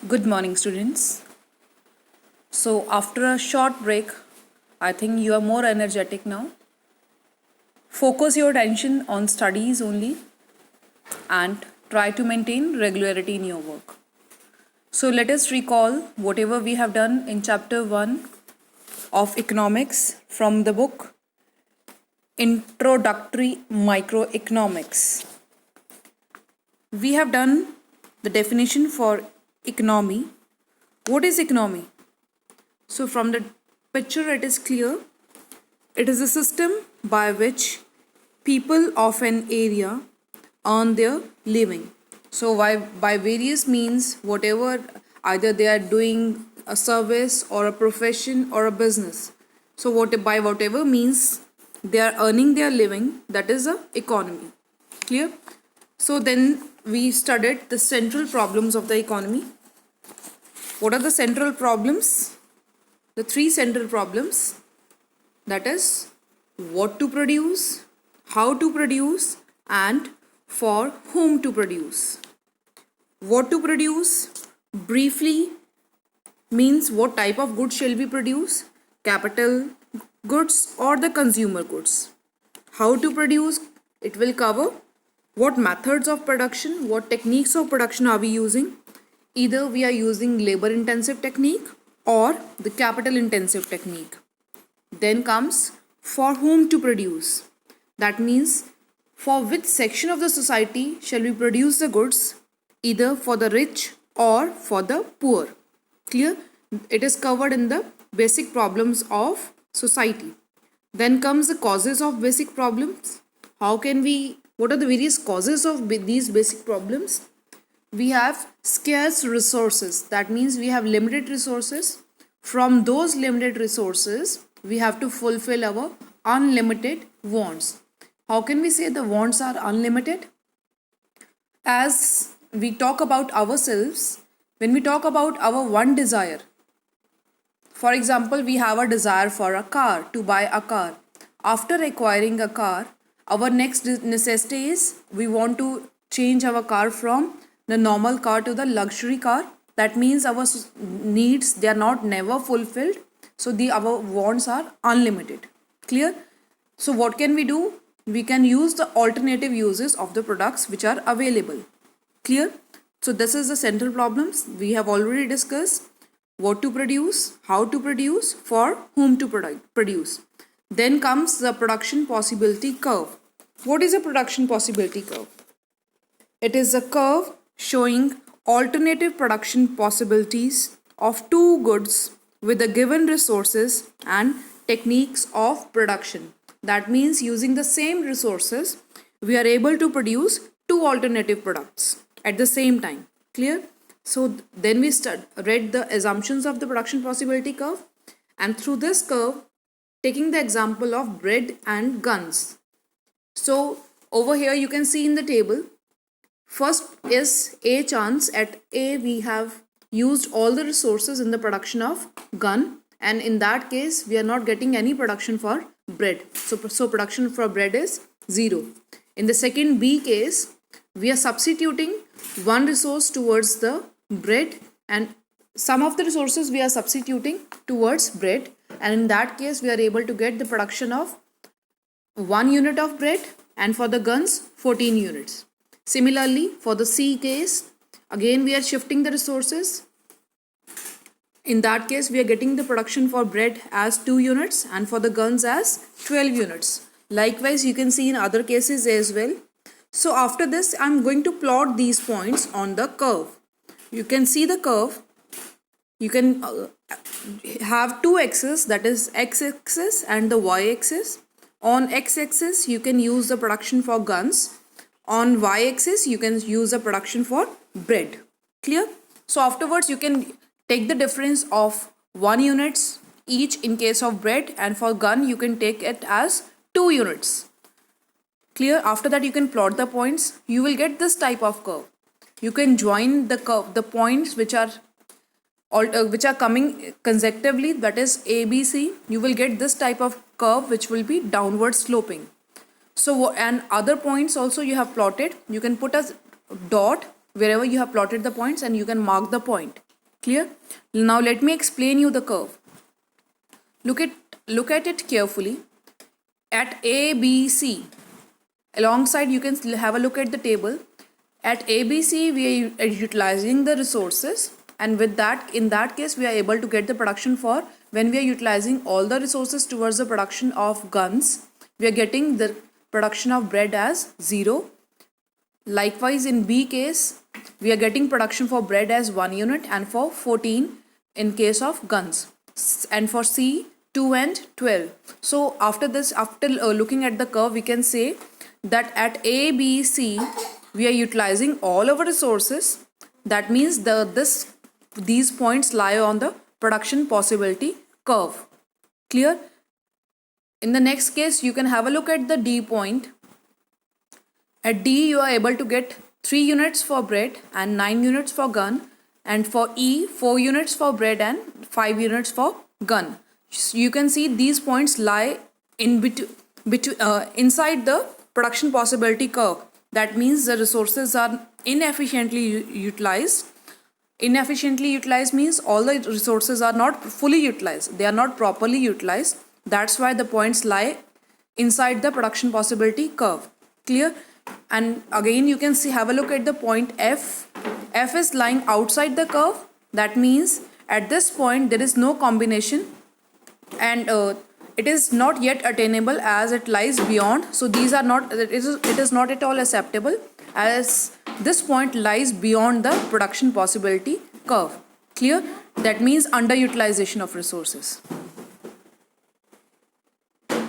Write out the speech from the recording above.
Good morning, students. So, after a short break, I think you are more energetic now. Focus your attention on studies only and try to maintain regularity in your work. So, let us recall whatever we have done in chapter 1 of economics from the book Introductory Microeconomics. We have done the definition for economy. What is economy? So, from the picture, it is clear it is a system by which people of an area earn their living. So, by various means, whatever either they are doing a service or a profession or a business. So, by whatever means they are earning their living, that is a economy. Clear? So, then we studied the central problems of the economy. What are the central problems? The three central problems, that is what to produce, how to produce, and for whom to produce. What to produce briefly means what type of goods shall be produced, capital goods or the consumer goods. How to produce, it will cover what methods of production, what techniques of production are we using. Either we are using labor intensive technique or the capital intensive technique. Then comes for whom to produce. That means for which section of the society shall we produce the goods, either for the rich or for the poor. Clear? It is covered in the basic problems of society. Then comes the causes of basic problems. What are the various causes of these basic problems? We have scarce resources. That means we have limited resources. From those limited resources, we have to fulfill our unlimited wants. How can we say the wants are unlimited? As we talk about ourselves, when we talk about our one desire, for example, we have a desire for a car, to buy a car. After acquiring a car, our next necessity is we want to change our car from the normal car to the luxury car. That means our needs, they are not never fulfilled. So our wants are unlimited. Clear? So what can we do? We can use the alternative uses of the products which are available. Clear? So this is the central problems we have already discussed. What to produce, how to produce, for whom to produce. Then comes the production possibility curve. What is a production possibility curve? It is a curve showing alternative production possibilities of two goods with the given resources and techniques of production. That means using the same resources, we are able to produce two alternative products at the same time. Clear? So then we read the assumptions of the production possibility curve, and through this curve, taking the example of bread and guns. So over here you can see in the table, first is A chance. At A we have used all the resources in the production of gun, and in that case we are not getting any production for bread. So production for bread is 0. In the second B case, we are substituting one resource towards the bread and some of the resources we are substituting towards bread, and in that case we are able to get the production of 1 unit of bread, and for the guns 14 units. Similarly, for the C case, again we are shifting the resources. In that case, we are getting the production for bread as 2 units and for the guns as 12 units. Likewise, you can see in other cases as well. So after this, I am going to plot these points on the curve. You can see the curve. You can have two axes, that is x-axis and the y-axis. On x-axis, you can use the production for guns. On y-axis, you can use the production for bread. Clear? So afterwards, you can take the difference of 1 units each in case of bread, and for gun, you can take it as 2 units. Clear? After that, you can plot the points. You will get this type of curve. You can join the curve, the points which are coming consecutively, that is ABC. You will get this type of curve which will be downward sloping. So and other points also you have plotted. You can put a dot wherever you have plotted the points and you can mark the point. Clear? Now let me explain you the curve. Look at it carefully. At A, B, C, alongside you can have a look at the table. At A, B, C, we are utilizing the resources, and with that, in that case, we are able to get the production for when we are utilizing all the resources towards the production of guns. We are getting the production of bread as 0. Likewise, in B case, we are getting production for bread as 1 unit and for 14 in case of guns. And for C, 2 and 12. So after this, after looking at the curve, we can say that at A, B, C, we are utilizing all our resources. That means these points lie on the production possibility curve. Clear? In the next case, you can have a look at the D point. At D, you are able to get 3 units for bread and 9 units for gun. And for E, 4 units for bread and 5 units for gun. So you can see these points lie in inside the production possibility curve. That means the resources are inefficiently utilized. Inefficiently utilized means all the resources are not fully utilized. They are not properly utilized. That's why the points lie inside the production possibility curve. Clear? And again you can see, have a look at the point F. F is lying outside the curve. That means at this point there is no combination, and it is not yet attainable as it lies beyond. So these are not, it is not at all acceptable as this point lies beyond the production possibility curve. Clear? That means underutilization of resources.